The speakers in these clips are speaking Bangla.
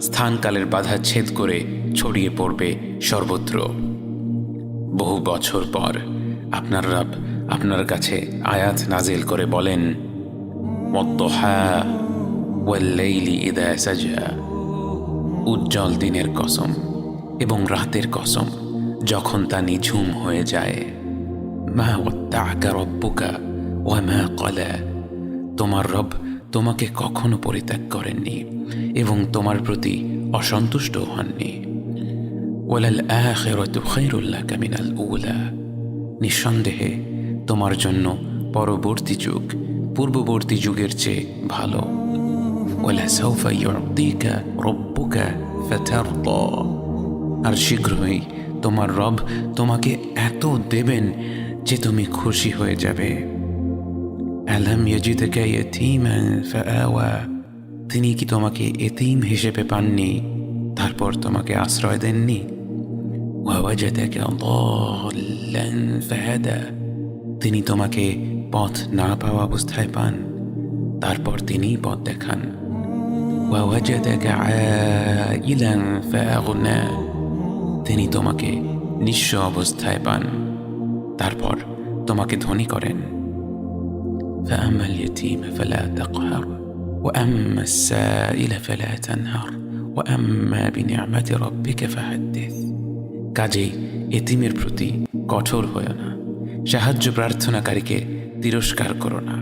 স্থানকালের বাধা ছেদ করে ছড়িয়ে পড়বে সর্বত্র। বহু বছর পর আপনার রব আপনার কাছে আয়াত নাজিল করে বলেন, ওয়াদ-দুহা ওয়াল-লাইলি ইযা সাজা, উজ্জ্বল দিনের কসম এবং রাতের কসম যখন তা নিঝুম হয়ে যায়। মা ওয়াদ্দাআকা রাব্বুকা ওয়া মা ক্বালা, তোমার রব তোমাকে কখনো পরিত্যাগ করেননি এবং তোমার প্রতি অসন্তুষ্ট হননি। ওয়ালাল আখিরাতু খায়রুল লাকা মিনাল উলা, নিঃসন্দেহে তোমার জন্য পরবর্তী যুগ পূর্ববর্তী যুগের চেয়ে ভালো। ওয়ালা সাউফা ইউতিকা রাব্বুকা ফাতারদা, আর শীঘ্রই তোমার রব তোমাকে এত দেবেন যে তুমি খুশি হয়ে যাবে। আলাম ইয়াজিদকা ইয়াতীমান ফাআওয়া, তিনি কি তোমাকে এতিম হিসেবে পাননি তারপর তোমাকে আশ্রয় দেননি? ওয়া ওয়াজাদাকা দাল্লান ফাহাদা, তিনি তোমাকে পথ না পাওয়া অবস্থায় পান তারপর তিনিই পথ দেখান। ওয়া ওয়াজাদাকা আইলান ফাআগনা, তিনি তোমাকে নিঃস্ব অবস্থায় পান তারপর তোমাকে ধনী করেন। فأما اليتيم فلا تقهر وأما السائل فلا تنهر وأما بنعمة ربك فحدث, কাজেই এতিমের প্রতি কঠোর হয়ো না, সাহায্য প্রার্থনাকারীকে তিরস্কার করো না,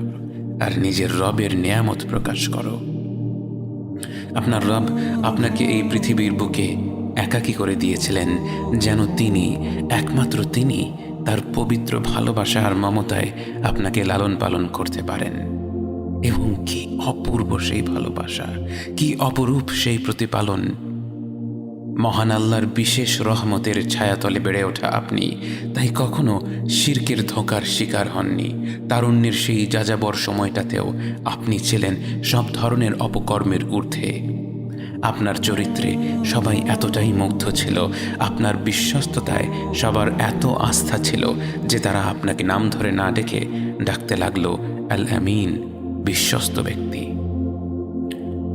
আর নিজের রবের নিয়ামত প্রকাশ করো। আপনার রব আপনাকে এই পৃথিবীর বুকে একাকী করে দিয়েছিলেন যেন তিনি, একমাত্র তিনি তার পবিত্র ভালোবাসা আর মমতায় আপনাকে লালন পালন করতে পারেন। এবং কি অপূর্ব সেই ভালোবাসা, কি অপরূপ সেই প্রতিপালন। মহান আল্লাহর বিশেষ রহমতের ছায়াতলে বেড়ে ওঠা আপনি তাই কখনো শিরকের ধোঁকার শিকার হননি। তারুণ্যের সেই যাযাবর সময়টাতেও আপনি ছিলেন সব ধরনের অপকর্মের ঊর্ধ্বে। আপনার চরিত্রে সবাই এতটাই মুগ্ধ ছিল, আপনার বিশ্বস্ততায় সবার এত আস্থা ছিল যে তারা আপনাকে নাম ধরে না ডেকে ডাকতে লাগলো আল আমিন, বিশ্বস্ত ব্যক্তি।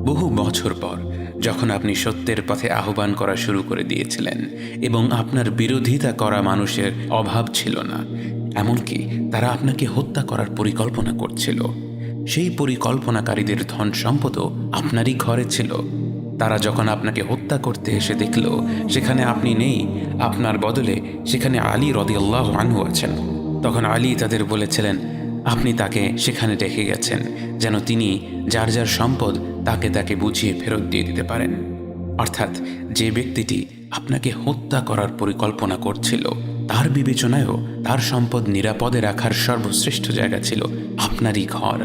বহু বছর পর যখন আপনি সত্যের পথে আহ্বান করা শুরু করে দিয়েছিলেন এবং আপনার বিরোধিতা করা মানুষের অভাব ছিল না, এমনকি তারা আপনাকে হত্যা করার পরিকল্পনা করছিল, সেই পরিকল্পনাকারীদের ধন সম্পদও আপনারই ঘরে ছিল। তারা যখন আপনাকে হত্যা করতে এসে দেখল সেখানে আপনি নেই, আপনার বদলে সেখানে আলী রাদিয়াল্লাহু আনহু আছেন, তখন আলী তাদের বলেছিলেন আপনি তাকে সেখানে রেখে গেছেন যেন তিনি যার যার সম্পদ তাকে তাকে বুঝিয়ে ফেরত দিয়ে দিতে পারেন। অর্থাৎ যে ব্যক্তিটি আপনাকে হত্যা করার পরিকল্পনা করছিল তার বিবেচনায়ও তার সম্পদ নিরাপদে রাখার সর্বশ্রেষ্ঠ জায়গা ছিল আপনারই ঘর।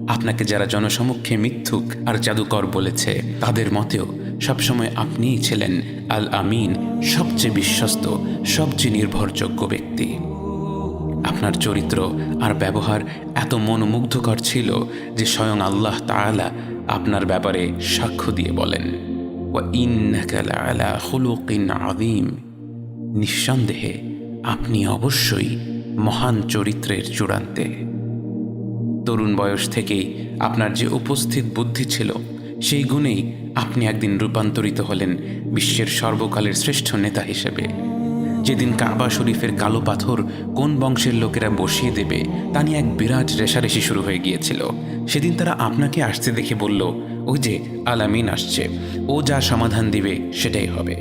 আপনাকে যারা জনসমক্ষে মিথ্যুক আর জাদুকর বলেছে তাদের মতেও সবসময় আপনিই ছিলেন আল আমিন, সবচেয়ে বিশ্বস্ত, সবচেয়ে নির্ভরযোগ্য ব্যক্তি। আপনার চরিত্র আর ব্যবহার এত মনোমুগ্ধকর ছিল যে স্বয়ং আল্লাহ তাআলা আপনার ব্যাপারে সাক্ষ্য দিয়ে বলেন, ওয়া ইন্নাকা লাআলা খুলুকিন আযীম, নিঃসন্দেহে আপনি অবশ্যই মহান চরিত্রের চূড়ান্তে। তরুণ বয়স থেকেই আপনার যে উপস্থিত বুদ্ধি ছিল সেই গুণেই আপনি একদিন রূপান্তরিত হলেন বিশ্বের সর্বকালের শ্রেষ্ঠ নেতা হিসেবে। যেদিন কাবা শরীফের কালো পাথর কোন বংশের লোকেরা বসিয়ে দেবে তা নিয়ে এক বিরাট রেষারেষি শুরু হয়ে গিয়েছিল, সেদিন তারা আপনাকে আসতে দেখে বলল, ওই যে আল আমিন আসছে, ও যা সমাধান দিবে সেটাই হবে।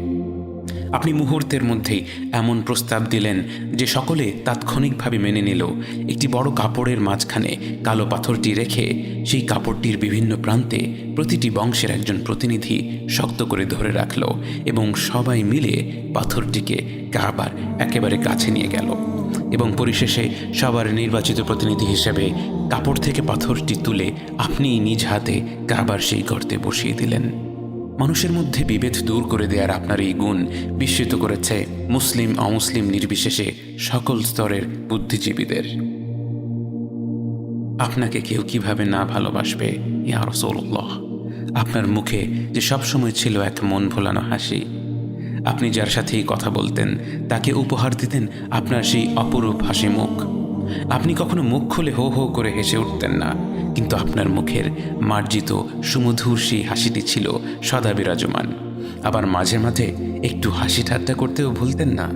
আপনি মুহূর্তের মধ্যেই এমন প্রস্তাব দিলেন যে সকলে তাৎক্ষণিকভাবে মেনে নিল। একটি বড় কাপড়ের মাঝখানে কালো পাথরটি রেখে সেই কাপড়টির বিভিন্ন প্রান্তে প্রতিটি বংশের একজন প্রতিনিধি শক্ত করে ধরে রাখল এবং সবাই মিলে পাথরটিকে কাবার একেবারে কাছে নিয়ে গেল এবং পরিশেষে সবার নির্বাচিত প্রতিনিধি হিসেবে কাপড় থেকে পাথরটি তুলে আপনি নিজ হাতে কাবার সেই গর্তে বসিয়ে দিলেন। মানুষের মধ্যে বিভেদ দূর করে দেওয়ার আপনার এই গুণ বিস্মিত করেছে মুসলিম অমুসলিম নির্বিশেষে সকল স্তরের বুদ্ধিজীবীদের। আপনাকে কেউ কিভাবে না ভালোবাসবে ইয়া রাসূলুল্লাহ। আপনার মুখে যে সবসময় ছিল এক মন ভোলানো হাসি, আপনি যার সাথেই কথা বলতেন তাকে উপহার দিতেন আপনার সেই অপরূপ হাসি মুখ। আপনি কখনো মুখ খুলে হো হো করে হেসে উঠতেন না, কিন্তু আপনার মুখের মার্জিত সুমধুর সেই হাসিটি ছিল সদা বিরাজমান। আবার মাঝে মাঝে একটু হাসি ঠাট্টা করতেও ভুলতেন না।